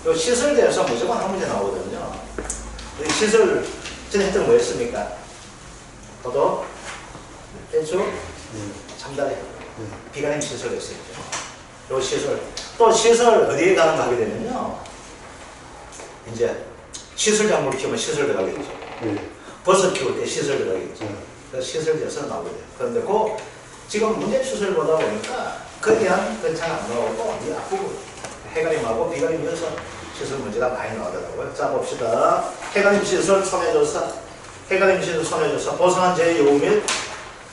요 시설 대해서 무조건 한 문제 나오거든요. 이 시설 전에 했던 거 뭐였습니까? 포도, 배추, 참다리, 비가림 시설이었어요. 요 시설. 또 시설 어디에 가는 거 하게 되면요. 이제 시설 작물 키우면 시설 들어가겠죠. 버섯 키울 때 시설 들어가겠죠. 그래서 시설 대해서 나오게 돼요. 그런데 지금 문제 추설 보다 보니까 거대한 근창 안 나오고 이 앞부분 해가림하고 비가림이어서 시설 문제가 많이 나오더라고요. 자 봅시다. 해가림 시설 손해조사. 해가림 시설 손해조사. 보상한 제 요구 및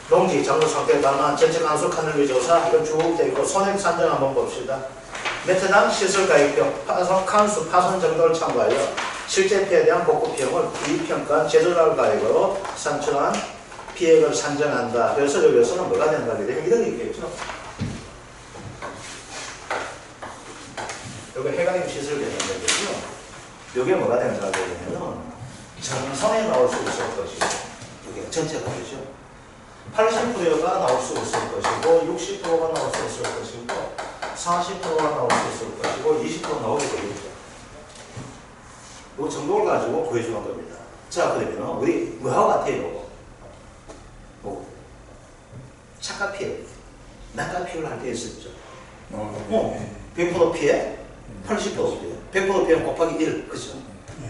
농지 작물 상태에 따른 전체 간수 카늘비 조사. 이건 쭉 되어 있고 손해 산정 한번 봅시다. 메트당 시설 가입형 파손 칸수 파손 정도를 참고하여 실제 피해에 대한 복구 비용을 비평가한 제조자를 가입으로 산출한 피해액을 산정한다. 그래서 여기서는 뭐가 된다 하게 되면 이런 게 있겠죠. 여기 해가림 시설 되는 거겠죠. 이게 뭐가 된다 하게 되면 정성에 나올 수 있을 것이고 이게 전체가 되죠. 80%가 나올 수 있을 것이고 60%가 나올 수 있을 것이고 40%가 나올 수 있을 것이고 20% 나오게 되겠죠. 이 정도를 가지고 구해주는 겁니다. 자 그러면 우리 뭐하고 같아요? 이거 착각 피해, 낙각 피해를 할 때 있었죠. 100% 피해, 80% 피해. 100% 피해 곱하기 1, 그죠?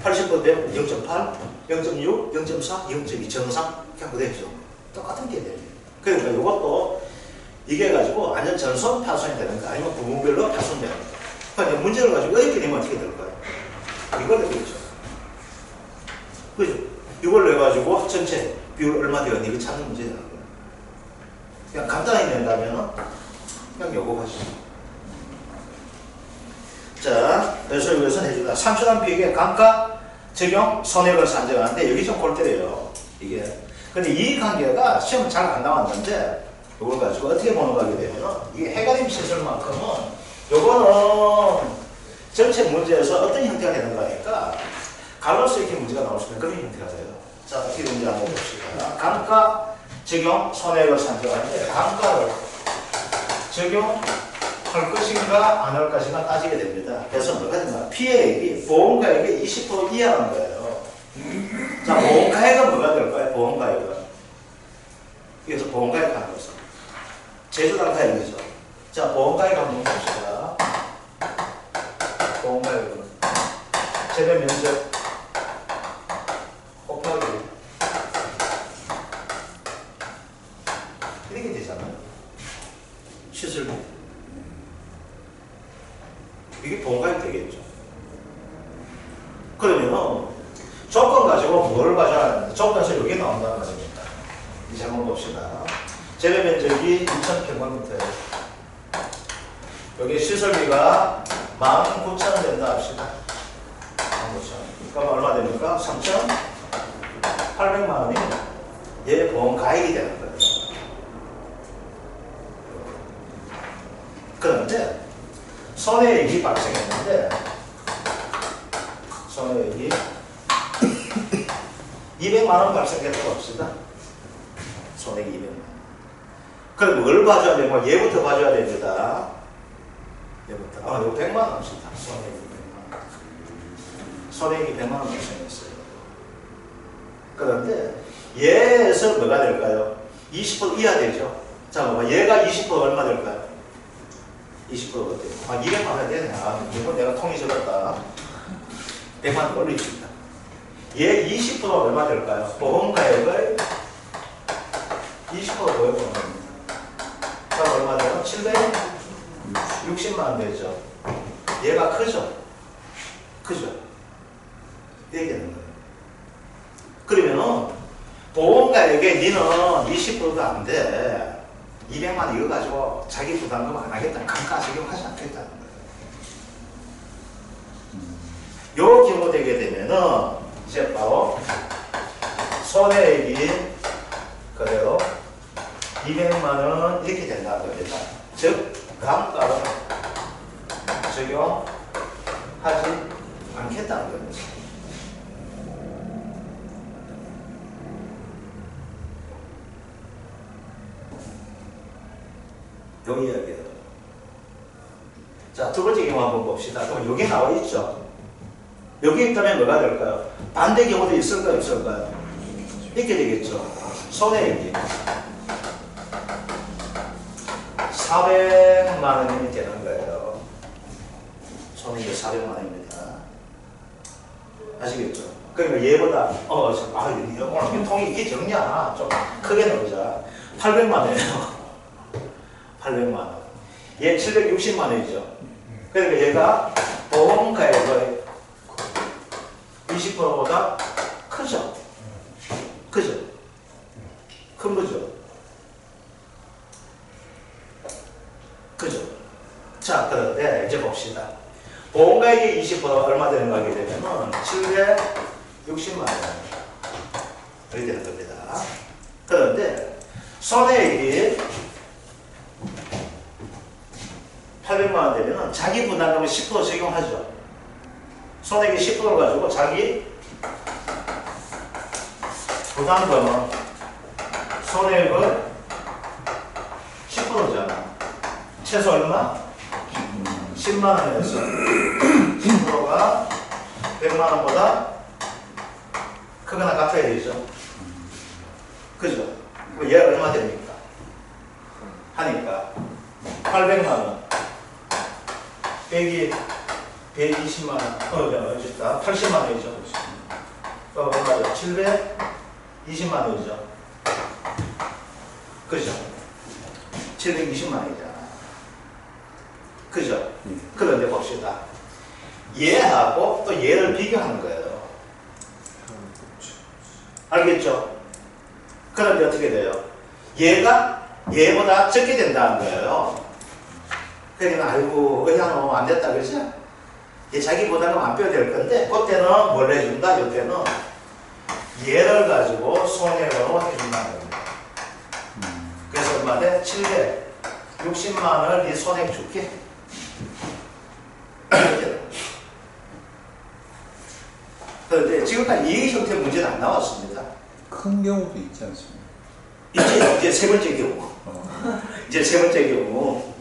80% 피해 0.8, 0.6, 0.4, 0.2 정상 그냥 되죠. 똑같은 게 돼요. 그러니까 이것도 이게 가지고 완전 전선 파손이 되는가 아니면 부분별로 파손되는 가. 그러니까 문제를 가지고 이렇게 되면 어떻게 될까요? 이걸 내겠죠. 그죠? 이걸 내가지고 전체 비율 얼마 되었니? 이거 찾는 문제 되는 거예요. 그냥 간단히 낸다면 그냥 요거 가시죠. 자, 그래서 여기서는 해준다. 산출한 비액의 감가 적용 손해를 산정하는데 여기 좀 골때려요. 이게. 근데 이 관계가 시험 잘 안 나왔는데 이걸 가지고 어떻게 보는 거 하게 되면 이게 해가림 시설만큼은 요거는 전체 문제에서 어떤 형태가 되는 거니까 갈로서 이렇게 문제가 나올 수 있는 그런 형태가 돼요. 자, 어떻게 되는지 한번 봅시다. 감가 적용 손해를 산정하는데 감가를 적용할 것인가 안 할 것인가 따지게 됩니다. 그래서 뭐가 된가? 피해액이 보험가액의 20% 이하라는 거예요. 자, 보험가액은 뭐가 될까요? 보험가액은. 그래서 보험가액 하는 거죠. 제조단가액이죠. 자, 보험가액 한번 봅시다. 보험가액은 재배 면적 곱하기 이렇게 되잖아요. 시설비. 이게 보험가액 되겠죠. 그러면 조건 가지고 뭘 가져야 하는데 조건에서 여기 나온다는 말입니다. 이제 한번 봅시다. 재배 면적이 2,000평방미터예요. 여기 시설비가 19,000원 된다 합시다. 19,000원. 그럼 얼마 됩니까? 3,800만 원이 얘 보험 가액이 되는 거예요. 그런데 손해액이 발생했는데 손해액이 200만 원 발생했다고 합시다. 손해액 200만 원. 그럼 뭘 봐줘야 되고 얘부터 봐줘야 됩니다. 얘부터. 이거 100만 원 합시다. 손해액이 100만 원. 손해액이 100만 원 발생했어요. 그런데 얘에서 뭐가 될까요? 20% 이하 되죠. 자, 봐봐. 얘가 20% 얼마 될까요? 20%가 어때요? 200만 원 되네. 이건 내가 통이 적었다. 100만 원 올리십니다. 얘 20%가 얼마 될까요? 보험가액을 20% 보험을 겁니다. 자, 얼마 돼요? 760만 원 되죠. 얘가 크죠? 크죠? 이렇게 되는 거예요. 그러면은 보험가액에 니는 20%도 안 돼. 200만 원 이거 가지고 자기 부담금 안 하겠다. 감가 적용하지 않겠다는 거예요. 요 경우 되게 되면은 이제 바로 손해액이 그대로 200만 원 이렇게 된다는 겁니다. 즉 감가를 적용하지 않겠다는 겁니다. 요 이야기예요. 자, 두 번째 경우 한번 봅시다. 그럼 여기 나와 있죠. 여기 있다면 뭐가 될까요? 반대 경우도 있을까요? 없을까요? 있게 되겠죠. 손해액이 400만 원이 되는 거예요. 손해액이 400만 원입니다. 아시겠죠? 그러니까 얘보다 오늘 통이 이게 적냐? 좀 크게 넣자. 800만 원이에요. 800만 원. 얘 760만 원이죠. 그러니까 얘가 보험가액의 20%보다 크죠? 크죠? 큰 거죠? 그죠? 자, 그런데 이제 봅시다. 보험가액이 20% 얼마 되는 거 하게 되면 760만 원. 이렇게 되는 겁니다. 그런데 손해액이 800만 원 되면 자기 부담금을 10% 적용하죠. 손해액이 10%를 가지고 자기 부담금은 손해액은 10%잖아. 최소 얼마? 10만 원에서 10%가 100만 원보다 크거나 같아야 되죠. 그죠? 그럼 얘가 얼마 됩니까? 하니까 800만 원 빼기 120만 원, 80만 원이죠. 얼마죠? 720만 원이죠. 그죠? 720만 원이잖아. 그죠? 그런데 봅시다. 얘하고 또 얘를 비교하는 거예요. 알겠죠? 그런데 어떻게 돼요? 얘가 얘보다 적게 된다는 거예요. 그러니까 아이고 그냥 안 됐다 그죠? 얘 자기보다는 안 빼야 될 건데 그때는 뭘 해준다? 이때는 얘를 가지고 손해로 해준다는 겁니다. 그래서 얼마 돼? 760만 원을 이 손해 줄게. 그런데 지금까지 이 형태 문제는 안 나왔습니다. 큰 경우도 있지 않습니까? 이제 세 번째 경우. 이제 세 번째 경우.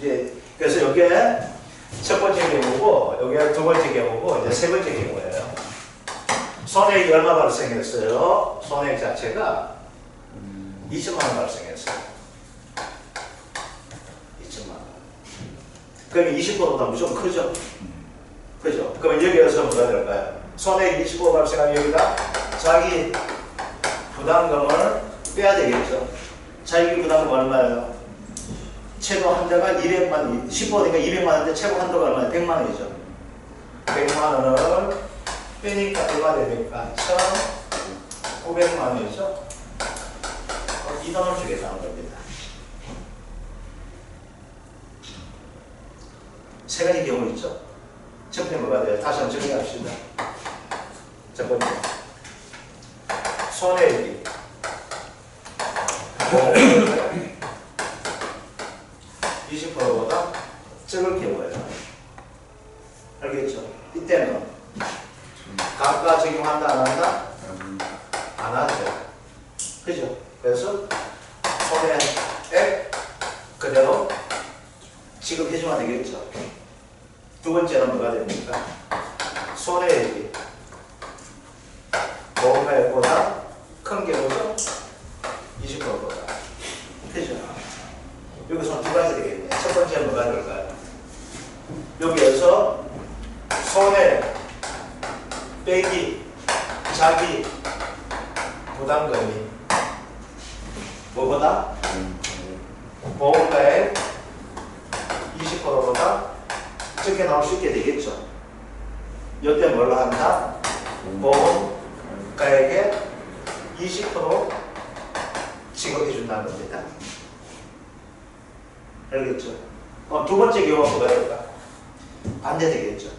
그래서 여기에 첫 번째 경우고, 여기에 두 번째 경우고, 이제 세 번째 경우예요. 손해액이 얼마 발생했어요? 손해액 자체가 2천만 원 발생했어요. 2천만 원. 그러면 20%보다 무조건 크죠? 그죠? 그럼 여기에서 뭐가 될까요? 손해액 20% 발생하면 여기다 자기 부담금을 빼야 되겠죠? 자기 부담금 얼마예요? 최고 한도가 200만, 10%니까 200만 원인데 최고 한도가 얼마예요? 100만 원이죠. 100만 원을 빼니까 얼마 됩니까? 1,500만 원이죠. 이 돈을 주겠다는 겁니다. 세 가지 경우 있죠. 첫 번째 뭐가 돼요? 다시 한번 정리합시다. 첫 번째 손해액이 20%보다 적을 경우예요. 알겠죠? 이때는 감가 적용한다 안 한다? 안 하죠. 그죠? 그래서 손해액 그대로 지급해주면 되겠죠. 두 번째는 뭐가 됩니까? 손해액이 보험가액보다 큰 경우죠? 20%보다. 그죠? 여기서 두 가지 되겠네요. 첫 번째는 뭐가 될까요? 여기에서 손해 빼기 자기 부담금이 뭐보다? 보험가액 20%보다 적게 나올 수 있게 되겠죠. 이때 뭘 한다? 보험가액의 20% 지급해 준다는 겁니다. 알겠죠? 두 번째 경우가 뭐가 될까? 반대 되겠죠.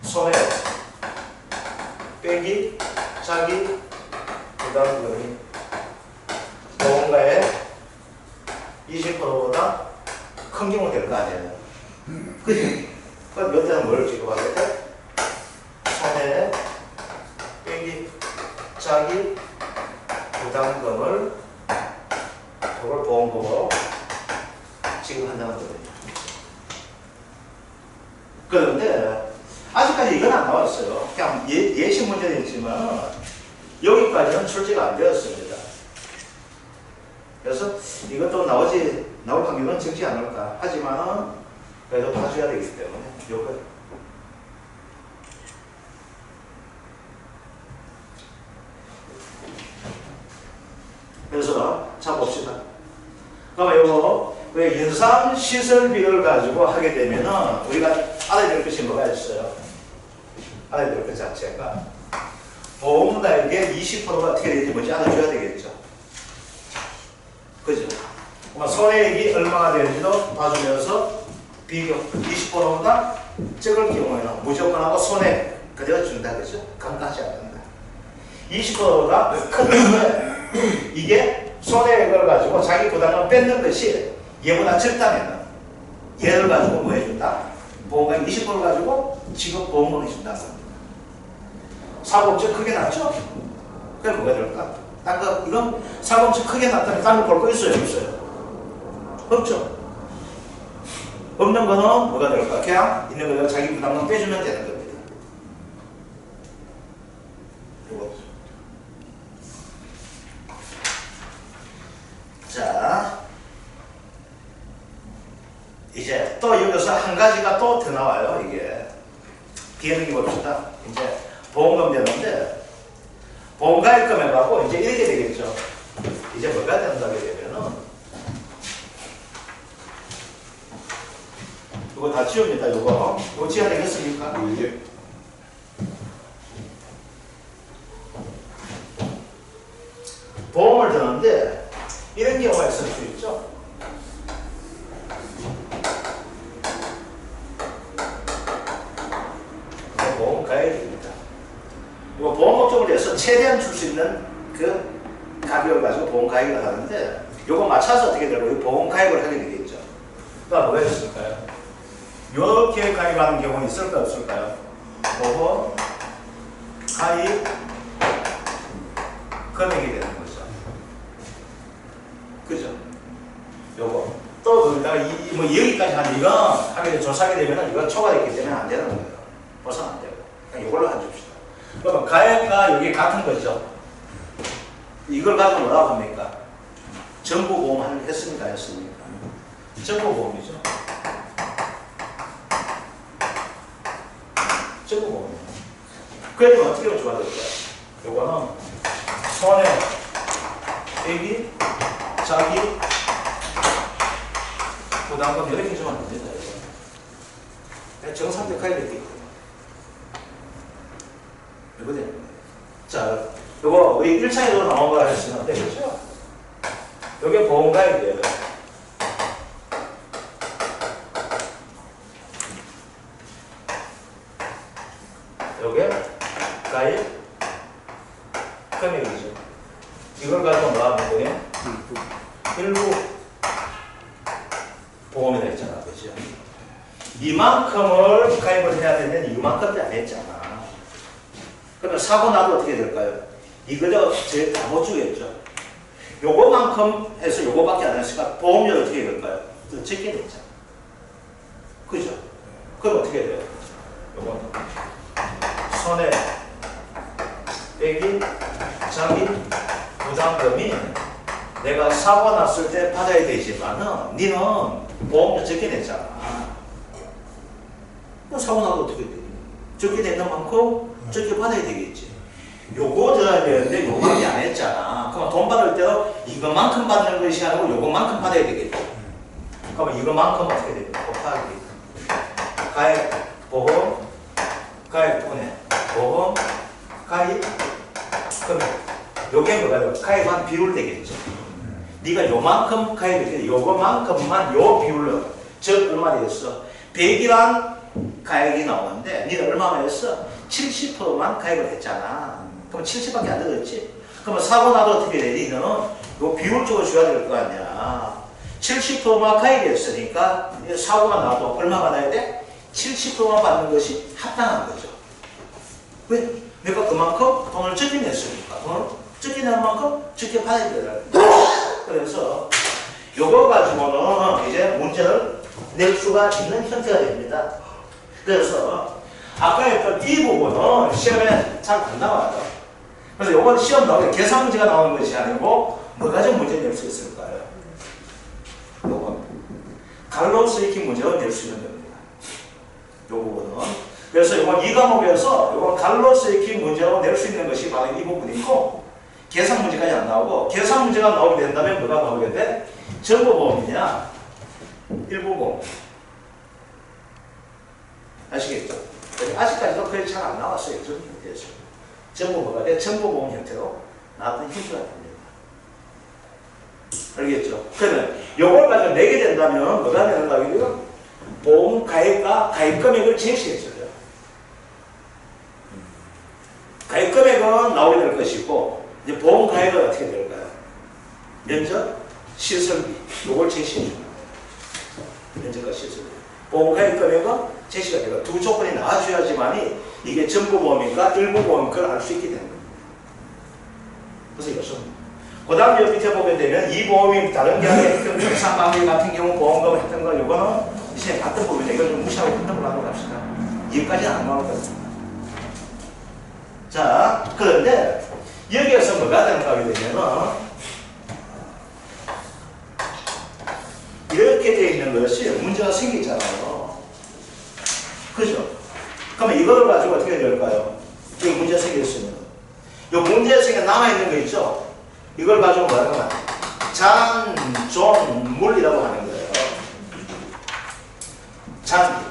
손해 빼기 자기 부담금이 보험가액 20%보다 큰 경우 될 거 아니에요. 그지? 그럼 몇 대는 뭘 지급하게 돼? 손해 빼기 자기 부담금을 그걸 보험금으로 지급한다는 거거든요. 그런데 아직까지 이건 안 나왔어요. 그냥 예시 문제였지만 여기까지는 출제가 안 되었습니다. 그래서 이것도 나올 확률은 적지 않을까. 하지만 그래도 봐줘야 되기 때문에 요거. 그래서 자 봅시다. 그러면 요거 왜 연산 시설비를 가지고 하게 되면은 우리가 알아야 될 것이 뭐가 있어요? 알아야 될 것 자체가 보험가액의 20%가 어떻게 되는지 먼저 알아줘야 되겠죠. 그죠? 그럼 손해액이 얼마가 되는지도 봐주면서 비교 20%보다 적을 경우에는 무조건 하고 손해 그대로 준다. 그죠? 감가하지 않는다. 20%가 큰데 이게 손해액을 가지고 자기 부담을 뺏는 것이 얘보다 적다면 얘를 가지고 뭐 해준다? 보험가액 20% 가지고 지급 보험금을 해준다. 사고 엄청 크게 났죠? 그게 뭐가 될까? 이건 사고 엄청 크게 났다면 딴 거 볼 거 있어요? 없어요? 없죠? 없는 거는 뭐가 될까? 그냥 있는 거를 자기 부담만 빼주면 되는 겁니다. 이거. 자, 이제 또 여기서 한 가지가 또 더 나와요. 이게 비행기 봅시다. 이제 보험금 되는데 보험가입금해갖고 이제 이렇게 되겠죠. 이제 뭐가 된다게 되면은 이거 다 지웁니다. 이거 지워야 되겠습니까? 예. 보험을 드는데 이런 경우가 있을 수 있죠. 이거 보험 가입입니다. 이거 보험 목적을 위해서 최대한 줄 수 있는 그 가격을 가지고 보험 가입을 하는데 이거 맞춰서 어떻게 되고 이 보험 가입을 하게 되겠죠. 그러니까 뭐가 있을까요? 이렇게 가입하는 경우는 있을까요? 없을까요? 보험 가입 금액이 되는 거죠. 그죠? 요거. 또 거기다가 뭐 여기까지 하는 이건 하게 조사하게 되면 이건 초과됐기 때문에 안 되는 거예요. 벌써 안 되고. 그냥 이걸로 한 줍시다. 그러면 가액과 여기 같은 거죠. 이걸 가지고 뭐라고 합니까? 정보보험 했습니까? 했습니까? 정보보험이죠. 정보보험. 그래도 어떻게 하면 좋아질까요? 요거는 손해액이 자기 부담금 이렇게 해주면 안 된다. 이거. 정상적하게 되겠고. 이거 되는 거예요. 자, 요거 우리 1차에도 나온 거 하시는데, 그죠? 요게 보험가입이에요. 요게 가입 금액이죠. 이걸 가지고 뭐 하면 되냐? 일부 보험이 됐잖아. 그죠? 이만큼을 가입을 해야 되는데 이만큼도 안 했잖아. 그러면 사고 나도 어떻게 될까요? 이거저 다 못 주겠죠. 요거만큼 해서 요거밖에 안 했으니까 보험료 어떻게 될까요? 더 적게 됐잖아. 그죠? 그럼 어떻게 돼요? 요거는 손해 빼기 자기 부담금이 내가 사고 났을 때 받아야 되지만은 니는 보험료 적게 냈잖아. 사고 나도 어떻게 돼? 적게 냈는 만큼 적게 받아야 되겠지. 요거 들어야 되는데 요거밖에 안 했잖아. 그럼 돈 받을 때도 이거만큼 받는 것이 아니고 요거만큼 받아야 되겠죠. 그러면 이거만큼 어떻게 됩니까? 곱하기 가입 보험 가입 분해 보험 가입 금액. 요게 뭐가 돼요? 가입한 비율 되겠죠. 네가 요만큼 가입했지 요거만큼만 요 비율로 즉 얼마 되겠어? 100이란 가액이 나오는데 니는 얼마만 했어? 70%만 가입을 했잖아. 그럼 70밖에 안 들었지? 그러면 사고 나도 어떻게 돼? 니는 요 비율적으로 줘야 될 거 아니야. 70%만 가입했으니까 사고가 나도 얼마 받아야 돼? 70%만 받는 것이 합당한 거죠. 왜? 내가 그만큼 돈을 적게 냈으니까. 돈을 적게 낸 만큼 적게 받아야 되더라고요. 그래서 요거 가지고는 이제 문제를 낼 수가 있는 형태가 됩니다. 그래서 아까 이 부분은 시험에 잘 안 나와요. 그래서 요건 시험 나오게 계산 문제가 나오는 것이 아니고 뭐가 좀 문제 낼 수 있을까요? 요건 갈로스 익힌 문제가 낼 수 있는 겁니다. 요 부분은. 그래서 요건 이 과목에서 요건 갈로스 익힌 문제로 낼 수 있는 것이 바로 이 부분이고 계산 문제까지 안 나오고 계산 문제가 나오게 된다면 뭐가 나오게 돼? 정보보험이냐 일부보험. 아시겠죠? 아직까지도 거의 잘 안 나왔어요. 전 형태에서. 전부 뭐가 돼? 정보보험 형태로 나왔던 힌트가 됩니다. 알겠죠? 그러면 요걸 가지고 내게 된다면 뭐가 되는가 하면 보험 가입과 가입 금액을 제시해줘요. 가입 금액은 나오게 될 것이고 이제 보험 가입은 어떻게 될까요? 면적, 시설비 요걸 제시해줍니다. 면적과 시설비. 보험 가입 금액은 제시가 되고 두 조건이 나와줘야지만이 이게 전부보험인가 일부보험인가를 알 수 있게 되는 겁니다. 그래서 이것은 그 다음 여 밑에 보게 되면 이 보험이 다른 게 아니라 상방비 같은 경우 보험금을 했던 거 이거는 이제 같은 부분인데 이걸 좀 무시하고 했던 걸로 하고 갑시다. 여기까지는 안 나올 겁니다. 자, 그런데 여기에서 뭐가 되는가 하게 되면은 이렇게 되어 있는 것이 문제가 생기잖아요. 그죠? 그러면 이걸 가지고 어떻게 될까요? 여기 문제 생겼으면 이 문제 생겨 남아있는 거 있죠? 이걸 가지고 뭐라고 하면 잔존물이라고 하는 거예요. 잔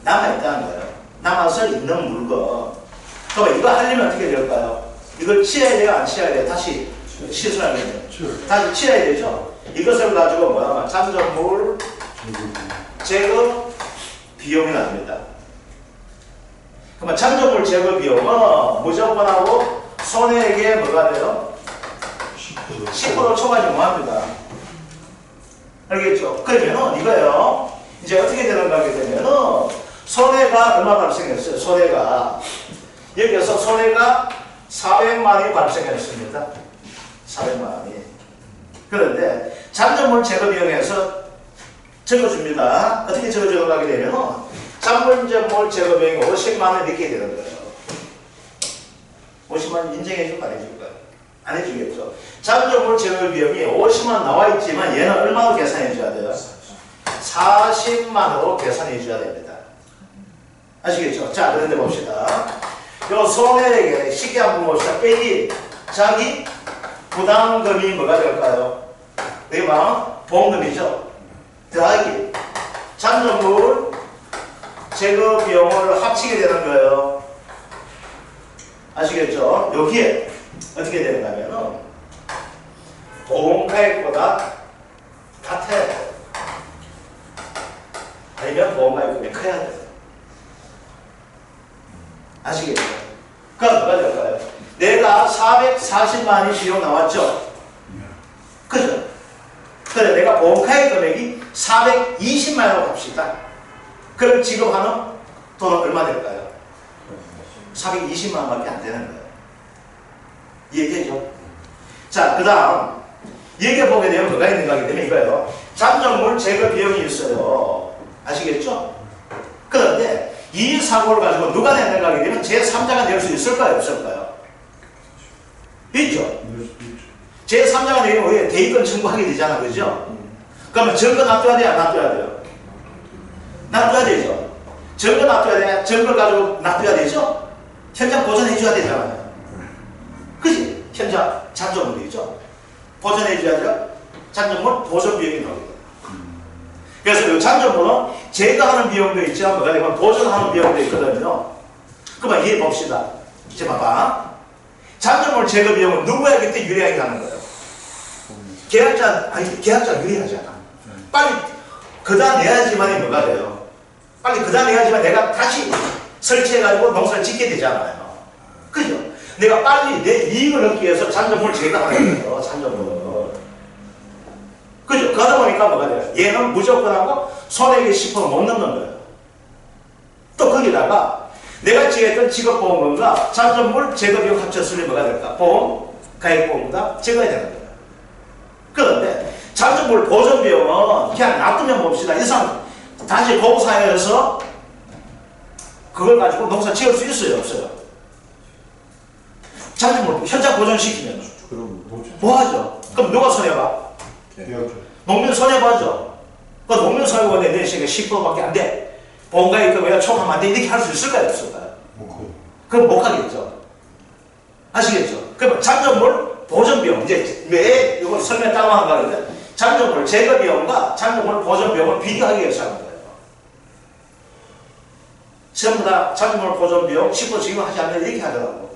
남아있다는 거예요. 남아서 있는 물건. 그러면 이거 하려면 어떻게 될까요? 이걸 치워야 돼요? 안 치워야 돼요? 다시 시술하면 다시 치워야 되죠? 이것을 가지고 뭐라고 하면 잔존물 제거 비용이 납니다. 그러면 잔존물 제거 비용은 무조건하고 손해액의 뭐가 돼요? 10% 초과 적용합니다. 알겠죠? 그러면은 이거요. 이제 어떻게 되는가 하게 되면은 손해가 얼마 발생했어요? 손해가 여기에서 손해가 400만 원이 발생했습니다. 400만 원이. 그런데 잔존물 제거 비용에서 적어줍니다. 어떻게 적어주는가 하게 되면은 잔존물 제거 비용이 50만 원 이렇게 되는 거예요. 50만 원 인정해줄까 안 해줄까요? 안 해주겠죠. 잔존물 제거 비용이 50만 원 나와 있지만 얘는 얼마로 계산해 줘야 돼요? 40만 원으로 계산해 줘야 됩니다. 아시겠죠? 자, 그런데 봅시다. 요 손해액에 쉽게 한번 봅시다. 빼기 자기 부담금이 뭐가 될까요? 여기 봐 보험금이죠. 더하기 잔존물 제거 비용을 합치게 되는 거예요. 아시겠죠? 여기에 어떻게 되는가면 보험가액보다 같아야 돼요. 아니면 보험가액금이 커야 돼요. 아시겠죠? 그럼 뭐가 될까요? 내가 440만 원이 비용 나왔죠? 그죠? 그래 내가 보험가액 금액이 420만 원으로 갑시다. 그럼 지급하는 돈은 얼마 될까요? 420만 원밖에 안 되는 거예요. 이해되죠? 자, 그 다음 여기에 보게 되면 뭐가 있는가 하게 되면 이거예요. 잔존물 제거 비용이 있어요. 아시겠죠? 그런데 이 사고를 가지고 누가 냈는가 하게 되면 제3자가 낼 수 있을까요? 없을까요? 있죠? 제3자가 내면 왜 대의권 청구하게 되잖아. 그죠? 그러면 증거 놔둬야 돼요? 안 놔둬야 돼요? 놔둬야 되죠? 증거 놔둬야 돼요? 증거를 가지고 놔둬야 되죠? 현장 보존해줘야 되잖아요. 그지? 현장 잔존물이죠? 보존해줘야죠? 잔존물 보존 비용이 나옵니다. 그래서 이 잔존물은 제거하는 비용도 있지만 뭐가 되면 보존하는 비용도 있거든요. 그러면 이해해 봅시다. 이제 봐봐. 잔존물 제거 비용은 누구에게 때 유리하게 가는 거예요? 계약자 유리하잖아. 빨리 그다 내야지만이 뭐가 돼요? 빨리 그다 내야지만 내가 다시 설치해가지고 농사를 짓게 되잖아요. 그죠? 내가 빨리 내 이익을 얻기 위해서 잔존물 제거하는 거예요. 잔존물은. 그죠? 그러다 보니까 뭐가 돼요? 얘는 무조건 하고 손해액의 10% 못 넘는 거예요. 또 거기다가 내가 지했던 직업보험금과 잔존물 제거비용 합쳤으니 뭐가 될까? 보험, 가입보험보다 제거해야 되는 거예요. 그런데 잔존물 보존비용은 그냥 놔두면 봅시다. 이 사람 다시 보험사에서 그걸 가지고 농사 지을 수 있어요, 없어요? 장작물 현장 보존시키면 그럼 뭐 하죠? 그럼 누가 손해봐? 농민 손해봐죠. 그 농민 손해가 내 시간에 10%밖에 안 돼. 보험가입금 왜 초과하면 안 돼? 이렇게 할 수 있을까요, 없을까요? 그럼 못 하겠죠. 아시겠죠? 그럼 장작물 보존비용, 이제 왜 이거 설명 따로 한가 그러면 장작물 제거비용과 장작물 보존비용을 비교하기 위해서 하는 거예요. 전부 다 장작물 보존비용 10% 지급하지 않는 이렇게 하더라고.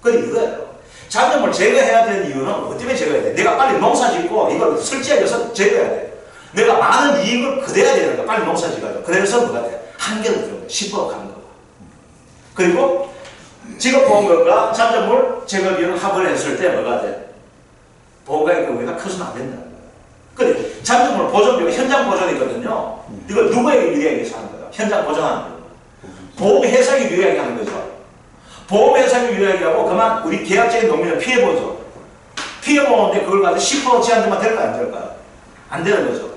그건 이거예요. 장작물 제거해야 되는 이유는 뭐 때문에 제거해야 돼? 내가 빨리 농사 짓고 이걸 설치하기 위해서 제거해야 돼. 내가 많은 이익을 거둬야 되니까 빨리 농사 지어야 그래서 뭐가 돼? 한계를 들어야 돼. 10% 가는 거야. 그리고 직업보험금과 장작물 제거비용을 합을 했을 때 뭐가 돼? 보험가의 경우에가 커서는 안 된다는 거야. 그래, 장작물 보존비용 현장 보존이거든요. 이걸 누구에게 유리하게 하는 거야? 현장 보존하는 거야. 보험회사에 유리하게 하는 거죠. 보험회사에 유리하게 하고 그만 우리 계약적인 농민을 피해보죠. 피해보는데 그걸 가지고 10% 제한되면 될까요? 안 될까요? 안 되는 거죠.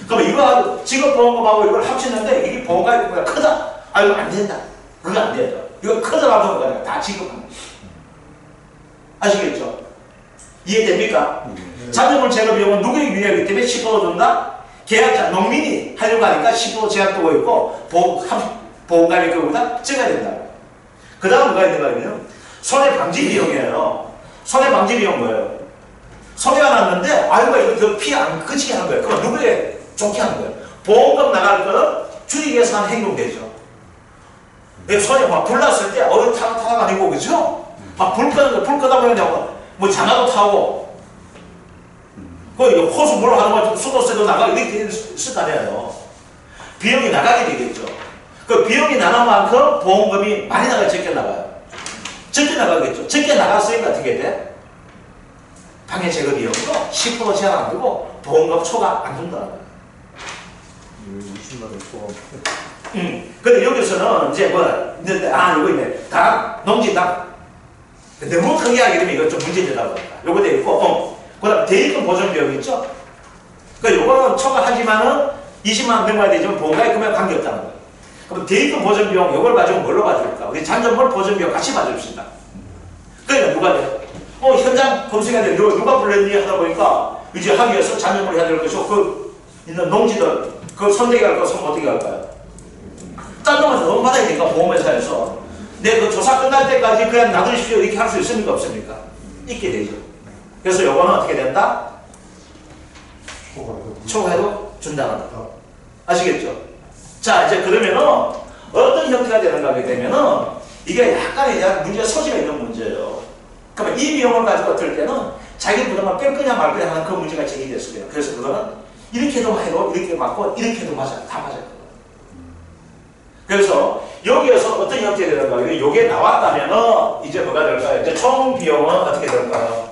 그럼 이거 직업보험금하고 이걸 합치는데 이게 보험가액보다 크다. 아 이거 안 된다. 그거 안 되죠. 이거 크더라도 그냥 다 지급하는 거죠. 아시겠죠? 이해됩니까? 장작물 제거 비용은 누구에게 유리하기 때문에 10% 준다? 계약자, 농민이 하려고 하니까 10% 제한두고 있고 보험가액 그거보다 적어야 된다. 그 다음 뭐가 있는가 하면 손해방지 비용이에요. 손해방지 비용 뭐예요? 손해가 났는데 아이고 이거 더 피해 안 그치게 하는 거예요. 그럼 누구에게 좋게 하는 거예요? 보험금 나갈 거는 주의기 위해서 하는 행동되죠. 손에 막 불 났을 때 어른 타가 아니고 그죠? 막 불 끄다 보면 뭐 장화도 타고 그 호수 물 하는 거 수도세도 나가고 이렇게 있을 거 아니에요. 비용이 나가게 되겠죠. 그 비용이 나는 만큼 보험금이 많이 나가요? 적게 나가요? 적게 나가겠죠. 적게 나갔으니까 어떻게 돼? 방해 제거 비용도 10% 제한 안 되고 보험금 초과 안 준다는 거예요. 20만 원 초과. 근데 여기서는 이제 이거 있네. 다 농지다. 너무 크게 하게 되면 이거 좀 문제되다 보니까. 요거 돼 있고, 그 다음 대입금 보존 비용 있죠? 요거는 초과하지만은 20만 원 넘어야 되지만 보험가액 금액 관계없다는 거예요. 그럼 대입금 보존 비용 요걸 가지고 뭘로 봐줄까? 우리 잔존물 보존 비용 같이 봐줍시다. 그러니까 누가 돼? 현장 검색해야 돼. 누가 불렀니? 하다 보니까 이제 하기 위해서 잔존물 해야 될 것이고, 그 있는 농지들, 그 선택이 할 거, 손 어떻게 할까요? 딴 놈한테 돈 받아야 되니까 보험회사에서 내 그 조사 끝날 때까지 그냥 놔두십시오 이렇게 할 수 있습니까? 없습니까? 있게 되죠. 그래서 요거는 어떻게 된다? 초과해도 준다는 거. 아시겠죠? 자 이제 그러면은 어떤 형태가 되는가 하게 되면은 이게 약간의 문제가 소지가 있는 문제예요. 그러면 이 비용을 가지고 어떨 때는 자기 부담을 뺄 거냐 말 거냐 하는 그 문제가 제기됐어요. 그래서 그거는 이렇게도 해도 이렇게 맞고 이렇게도 맞아요. 다 맞아요. 그래서 여기에서 어떤 형태가 되는가 하면 이게 나왔다면은 이제 뭐가 될까요? 이제 총 비용은 어떻게 될까요?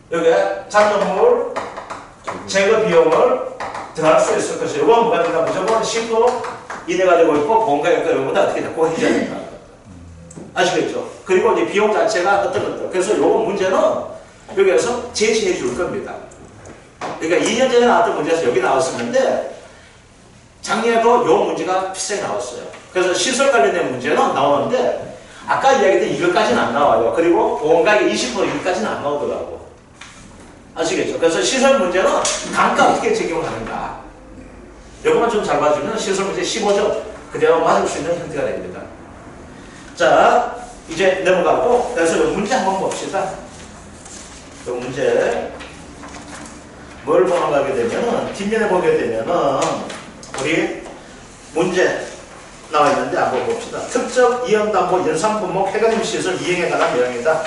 여기에 잔존물 제거 비용을 더할 수 있을 것이고 이건 뭐가 된다? 무조건 10% 이내가 되고 있고 보험가액 이거보다 어떻게 되고 해줘야 된다. 아시겠죠? 그리고 이제 비용 자체가 어떤 것들. 그래서 요거 문제는 여기에서 제시해 줄 겁니다. 그러니까 2년 전에 나왔던 문제에서 여기 나왔었는데 작년에도 요 문제가 비슷하게 나왔어요. 그래서 시설 관련된 문제는 나오는데 아까 이야기했던 이것까지는 안 나와요. 그리고 보험가액 20% 여기까지는 안 나오더라고. 아시겠죠? 그래서 시설 문제는 단가 어떻게 적용하는가. 이것만 좀 잘 봐주면 시설 문제 15점 그대로 맞을 수 있는 형태가 됩니다. 자, 이제 넘어가고 그래서 이 문제 한번 봅시다. 이 문제 뭘 보게 되면은 뒷면에 보게 되면은 우리 문제 나와 있는데 한번 봅시다. 특정 이연담보 연상품목 해가림 시설 이행에 관한 내용이다.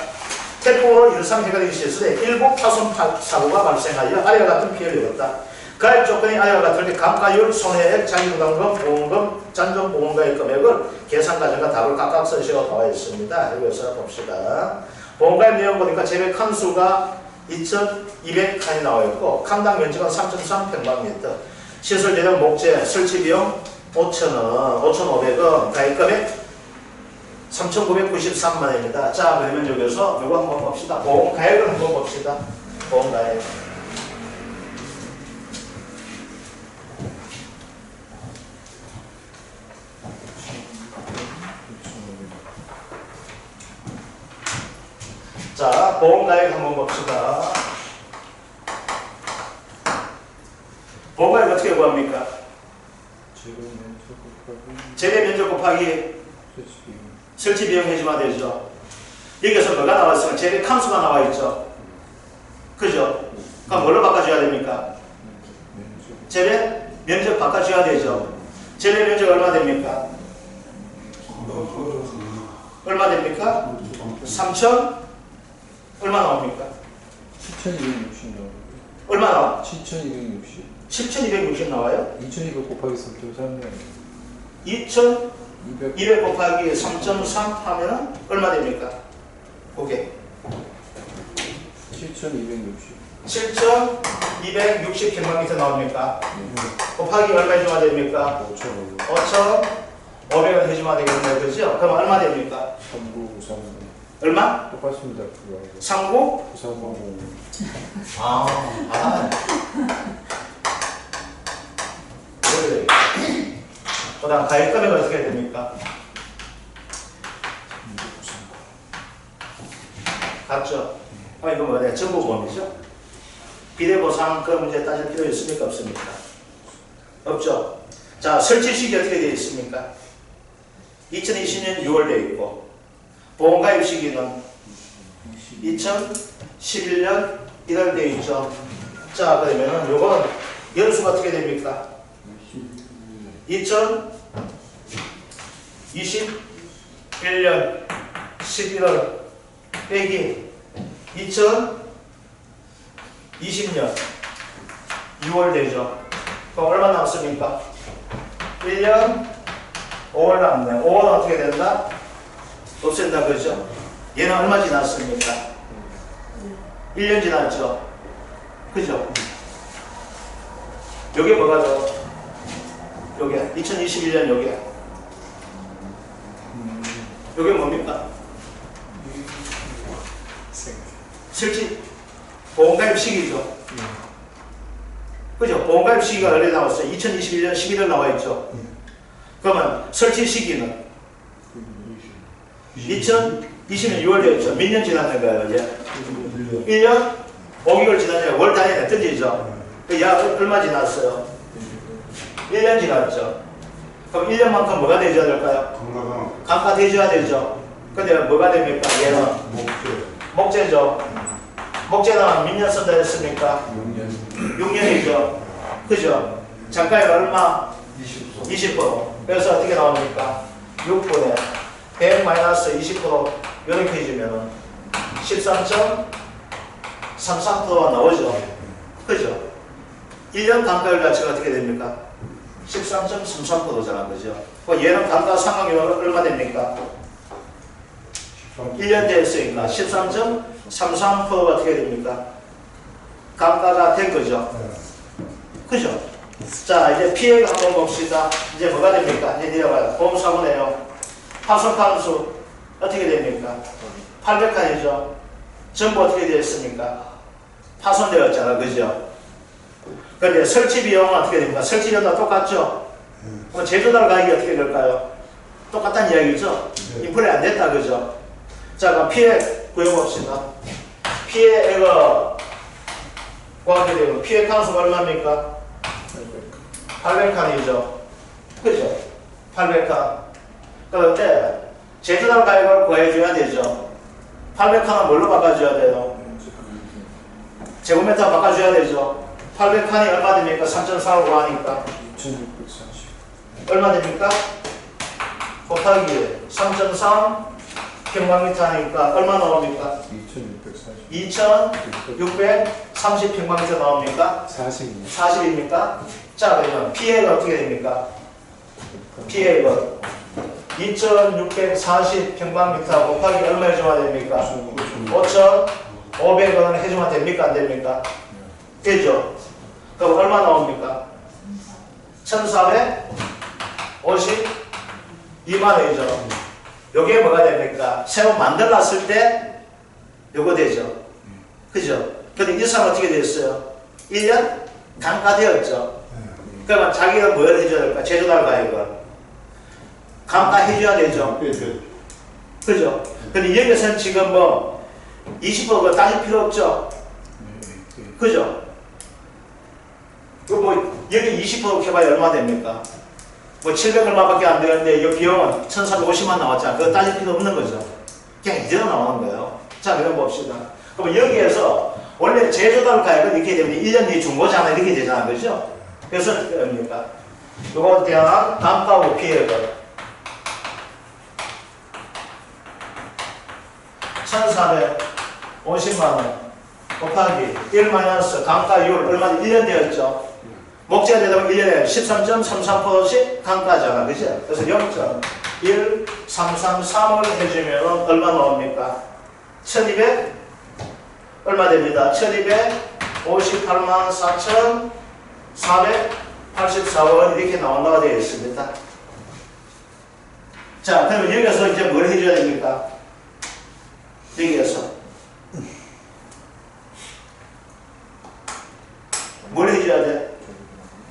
태풍으로 연상 해가림 시설에 일부 파손 사고가 발생하여 아래와 같은 피해를 입었다. 가입 조건이 아래와 같을 때 감가율, 손해액, 장기부담금, 보험금, 잔존보험가액 금액을 계산 과정과 답을 각각 써주시고 나와 있습니다. 여기서 봅시다. 보험가액 내용 보니까 재배 칸수가 2,200칸이 나와 있고 칸당 면적은 3.3평방미터. 시설 재정 목재 설치 비용 5,000원, 5,500원, 가입금액 3,993만원입니다. 자, 그러면 여기서 이거 한번 봅시다. 보험가액을 한번 봅시다. 보험가액. 보험가액 한번 봅시다. 보험가액 어떻게 구합니까? 재배 면적 곱하기 설치 비용 해주면 되죠. 여기서 뭐가 나왔으면 재배 칸수가 나와 있죠. 그죠? 그럼 뭘로 바꿔줘야 됩니까? 재배 면적 바꿔줘야 되죠. 재배 면적 얼마 됩니까? 얼마 됩니까? 3천 얼마 나옵니까? 7,260 나와요. 얼마 나와? 7,260. 7,260 나와요? 2,200 곱하기 3.3면 2,200 곱하기 3.3 하면 얼마 됩니까? 그게 7,260. 7,260 平方미터 나옵니까? 곱하기 얼마 해주면 됩니까? 5,500원 해주면 되겠네요. 그죠? 그럼 얼마 됩니까? 3993. 얼마? 똑같습니다. 그거하고. 39? 9350. 그래. 그 다음 가액 금액은 어떻게 됩니까? 같죠? 이거 뭐냐? 정보보험이죠? 비례보상 그 문제 따질 필요 있습니까? 없습니까? 없죠? 자, 설치 시기 어떻게 되어 있습니까? 2020년 6월에 있고, 보험가입 시기는 2011년 1월 되어 있죠. 자, 그러면은 요거는 연수가 어떻게 됩니까? 2021년 11월 빼기 2020년 6월 되죠. 그럼 얼마 남습니까? 1년 5월 남네. 5월은 어떻게 된다? 없앤다, 그죠? 얘는 얼마 지났습니까? 1년 지났죠? 그죠? 요게 뭐가죠? 요게 2021년 요게 뭡니까? 설치 보험가입 시기죠. 그죠? 보험가입 시기가 얼마 나왔어요? 2021년 11월 나와 있죠. 그러면 설치 시기는 2020년 6월 되었죠. 몇 년 지났는 거예요, 이제? 1년 5개월 지났냐? 월 단위에 던지죠. 그 약 얼마 지났어요? 1년 지났죠. 그럼 1년만큼 뭐가 되어야 될까요? 감가 되어야 되죠. 근데 뭐가 됩니까? 얘는 목재죠. 목재는 몇 년 쓴다 했습니까? 6년이죠. 그죠? 장가액 얼마? 20%. 그래서 어떻게 나옵니까? 6분에 100 마이너스 20% 이렇게 해주면은 13.33%가 나오죠. 그죠? 1년 단가율 자체가 어떻게 됩니까? 13.33%잖아. 그죠? 얘는 단가 상각률 얼마 됩니까? 1년 됐으니까 13.33%가 어떻게 됩니까? 감가가 된 거죠. 그죠? 자, 이제 피해가 한번 봅시다. 이제 뭐가 됩니까? 이제 내려가요. 보험사고네요. 파손칸수 어떻게 됩니까? 800칸이죠. 전부 어떻게 되었습니까? 파손되었잖아. 그죠? 그런데 설치 비용은 어떻게 됩니까? 설치 비용과 똑같죠? 그럼 제조달 가격이 어떻게 될까요? 똑같다는 이야기죠? 인플레 안 됐다. 그죠? 자, 그럼 피해 구해봅시다. 피해액을 구하게 되면 피해 칸수가 얼마입니까? 800칸이죠. 그죠? 800칸. 그런데 제조달 가격을 구해줘야 되죠. 800칸은 뭘로 바꿔줘야 돼요? 제곱미터 바꿔줘야 되죠. 800칸이 얼마 됩니까? 3.4로 구하니까 2,640. 얼마 됩니까? 곱하기 3.3 평방미터 하니까 얼마 나옵니까? 2,640. 2,630 평방미터 나옵니까? 40입니다. 40입니까? 자, 그러면 피해가 어떻게 됩니까? 피해가 2,640 평방미터 곱하기 얼마 해주면 됩니까? 5,500원 해주면 됩니까? 안 됩니까? 되죠? 그럼 얼마 나옵니까? 1,452만 원이죠. 요게 뭐가 됩니까? 새로 만들었을 때 요거 되죠. 그죠? 근데 이 사람 어떻게 됐어요? 1년 감가되었죠. 그러면 자기가 뭘 해줘야 될까? 제조달 가격을 감가해줘야 되죠. 그죠? 근데 여기서는 지금 뭐 20% 그거 따질 필요 없죠. 그죠? 그 뭐 여기 20% 해봐야 얼마 됩니까? 뭐 700 얼마밖에 안 되는데 이 비용은 1350만 나왔잖아. 그거 따질 필요 없는 거죠. 그냥 이대로 나오는 거예요. 자, 그럼 봅시다. 그럼 여기에서 원래 제조달 가액은 이렇게 되면 1년 뒤 중고잖아. 이렇게 되잖아. 그죠? 그래서 뭡니까? 요거 대한 단가하고 피해액을 1450만원 곱하기 1 마이너스 단가율 얼마나 1년 되었죠? 목재가 되다 보면 1년에 13.33%씩 단가잖아. 그죠? 그래서 0.1333을 해주면 얼마 나옵니까? 1200 얼마 됩니다. 1258만 4,484원 이렇게 나온다고 되어 있습니다. 자, 그러면 여기서 이제 뭘 해줘야 됩니까? 여기에서 뭘 해줘야 돼?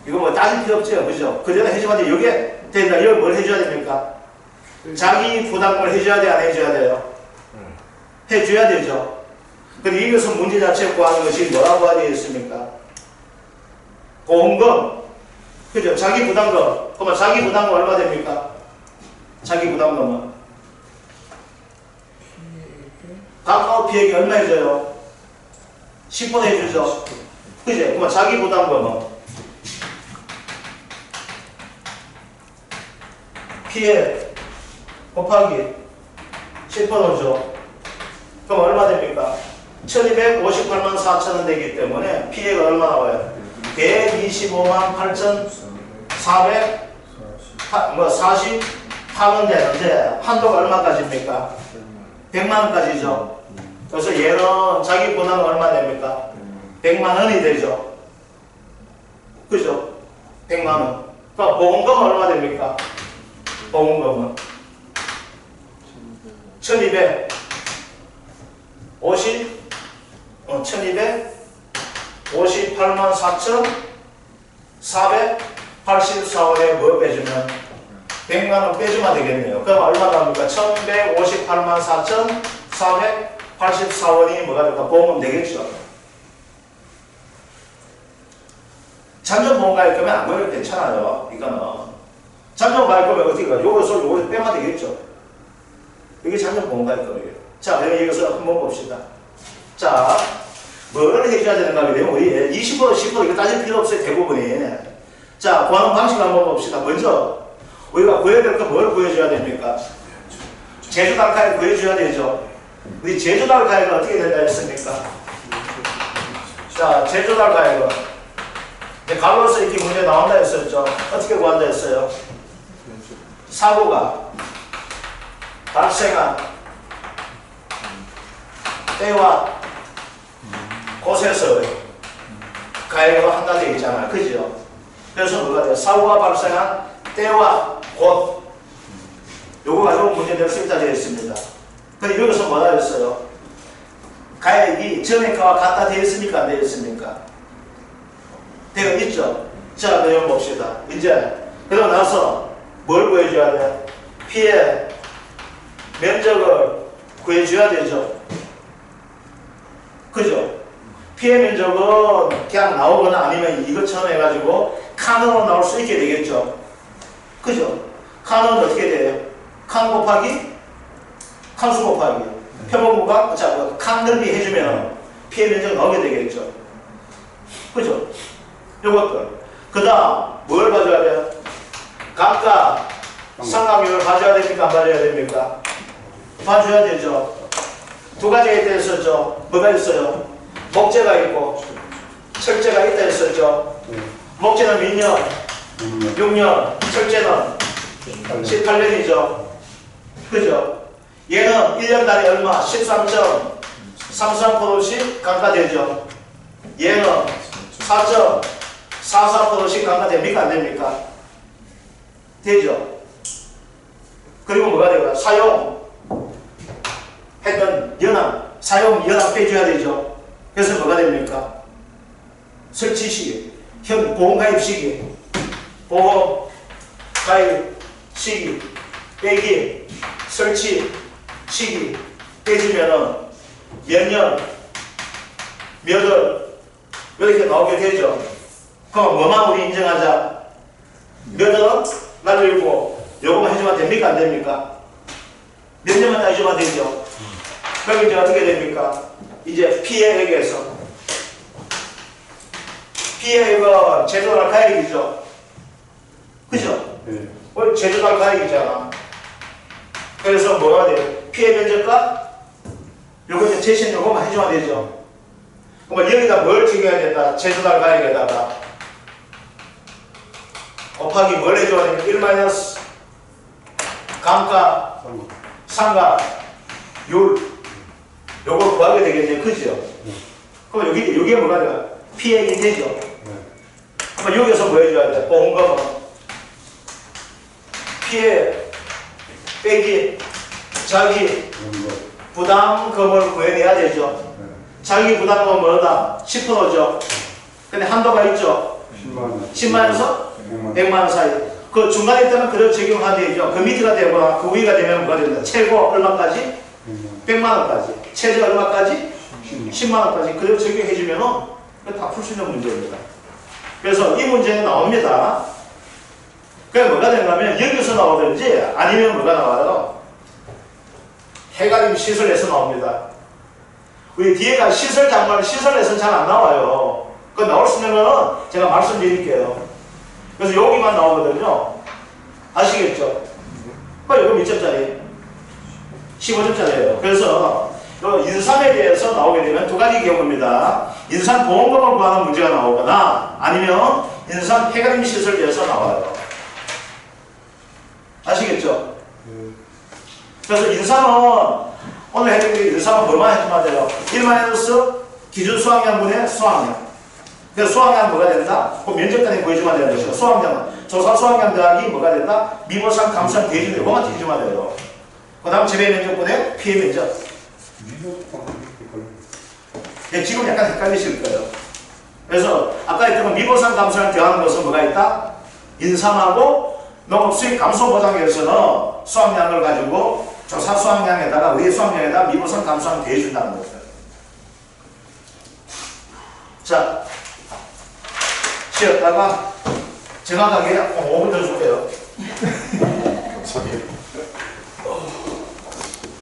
이거 뭐 따질 필요 없죠, 그죠? 그 전에 해줘야 돼. 이게 된다. 이거 뭘 해줘야 됩니까? 자기 부담금을 해줘야 돼, 안 해줘야 돼요? 해줘야 되죠. 근데 여기서 문제 자체 구하는 것이 뭐라고 되어 있습니까? 보험금, 그죠? 자기 부담금. 그러면 자기 부담금 얼마 됩니까? 자기 부담금은 단가와 피해액이 얼마 해줘요? 10% 해주죠. 그죠? 그러면 자기 부담금은 피해 곱하기 10%죠. 그럼 얼마 됩니까? 1258만 4천원 되기 때문에 피해가 얼마 나와요? 125만 8,448원 되는데 한도가 얼마까지입니까? 100만원까지죠. 그래서 얘는 자기 부담은 얼마 됩니까? 100만원이 되죠. 그죠? 100만원. 그럼 보험금은 얼마 됩니까? 보험금은 1258만 4,484원에 뭐 빼주면 100만원 빼주면 되겠네요. 그럼 얼마 나옵니까? 1158만 4,484원이 뭐가 될까? 보험금 되겠죠. 잔존보험가입 금액 안 걸려도 괜찮아요. 이거는 잔존보험가입 금액 어떻게 가? 요거 빼면 되겠죠. 이게 잔존보험가입 금액이에요. 자, 그럼 여기서 한번 봅시다. 자, 뭘 해줘야 되는가 하게 되면 우리 20% 10% 이거 따질 필요 없어요. 대부분이. 자, 구하는 방식 한번 봅시다. 먼저 우리가 구해야 될 거 뭘 구해줘야 됩니까? 제조단가액 구해줘야 되죠. 우리 제조단가액은 어떻게 된다 했습니까? 자, 제조단가액은 이제 가로로서 이렇게 문제 나온다 했었죠. 어떻게 구한다 했어요? 사고가 발생한 때와 곳에서 가액으로 한다 되어 있잖아요. 그죠? 그래서 뭐가 돼요? 사고가 발생한 때와 곳. 요거 가지고 문제 낼 수 있다 되어 있습니다. 근데 여기서 뭐라 했어요? 가액이 전액가와 같다 되어 있습니까? 안 되어 있습니까? 되어 있죠? 자, 내용 봅시다. 이제, 그러고 나서 뭘 구해줘야 돼? 피해 면적을 구해줘야 되죠. 그죠? 피해 면적은 그냥 나오거나 아니면 이것처럼 해가지고 칸으로 나올 수 있게 되겠죠. 그죠? 칸은 어떻게 돼요? 칸 곱하기 칸수 곱하기 표본구가 자, 칸 넓이 해주면 피해 면적 나오게 되겠죠. 그죠? 요것들. 그 다음 뭘 가져야 돼요? 각각 상각률을 가져야 됩니까? 안 가져야 됩니까? 봐줘야 되죠. 두 가지가 있다 했었죠. 뭐가 있어요? 목재가 있고 철재가 있다 했었죠. 목재는 몇 년? 6년. 철재는 18년이죠. 그죠? 얘는 1년달에 얼마? 13.33%씩 감가되죠. 얘는 4.44%씩 감가됩니까? 안 됩니까? 되죠. 그리고 뭐가 돼요? 사용했던 연함, 사용 연함 빼줘야 되죠. 그래서 뭐가 됩니까? 설치 시기, 현 보험가입 시기, 보험가입 시기 빼기 설치 시기 빼주면은 몇 년, 몇 월, 이렇게 나오게 되죠. 그럼 뭐만 우리 인정하자? 몇 월, 날 일고, 요거만 해주면 됩니까? 안 됩니까? 몇 년만 딱 해주면 되죠. 그럼 이제 어떻게 됩니까? 이제 피해액에서 피해액은 제조달 가액이죠. 그죠? 네. 제조달 가액이잖아. 그래서 뭐가 돼요? 피해 면적과 요거 이제 제시는 요거만 해주면 되죠. 그럼 여기다 뭘 적용해야 된다? 제조달 가액에다가 곱하기 뭘 해줘야 되냐? 1 마이너스 감가, 상가, 율 요걸 구하게 되겠네요. 그죠? 그럼 여기에 뭐가 돼요? 피해액이 되죠. 그럼 여기서 뭐 해줘야 돼? 보험금은 피해 빼기 자기 부담금을 구해내야 되죠. 자기 부담금은 뭐다? 10%죠. 근데 한도가 있죠. 10만원에서 100만원 사이. 그 중간에 있다면 그대로 적용하면 되죠. 그 밑에가 되거나 그 위가 되면 뭐가 됩니다. 최고 얼마까지? 100만원까지. 최저 얼마까지? 10만원까지. 그대로 적용해주면은 다 풀 수 있는 문제입니다. 그래서 이 문제는 나옵니다. 그게 뭐가 되냐면 여기서 나오든지 아니면 뭐가 나와요? 해가림 시설에서 나옵니다. 우리 뒤에가 시설 장관 시설에서는 잘 안 나와요. 그 나올 수 있는 거는 제가 말씀드릴게요. 그래서 여기만 나오거든요. 아시겠죠? 이거 몇 점짜리? 15점짜리예요. 그래서 인삼에 대해서 나오게 되면 두 가지 경우입니다. 인삼 보험금을 구하는 문제가 나오거나 아니면 인삼 폐가림 시설에 대해서 나와요. 아시겠죠? 그래서 인삼은 오늘 해드린 인삼은 뭐만 해주면 돼요? 1마이너스 기준 수확량분의 수확량. 그래서 수확량 뭐가 된다? 그 면적까지 보여주면 되는 것이고 수확량은 조사 수확량 더하기 뭐가 된다? 미모상 감수상 대준 이거만 해주면 돼요. 그 다음 재배 면적분의 피해 면적. 네, 지금 약간 헷갈리실 거예요. 그래서 아까 했던 미보상 감소를 더하는 것은 뭐가 있다? 인삼하고 농업 수익 감소 보장에서는 수확량을 가지고 조사 수확량에다가 우리 수확량에다가 미보상 감소를 더해준다는 거죠. 자, 쉬었다가 정확하게 5분 더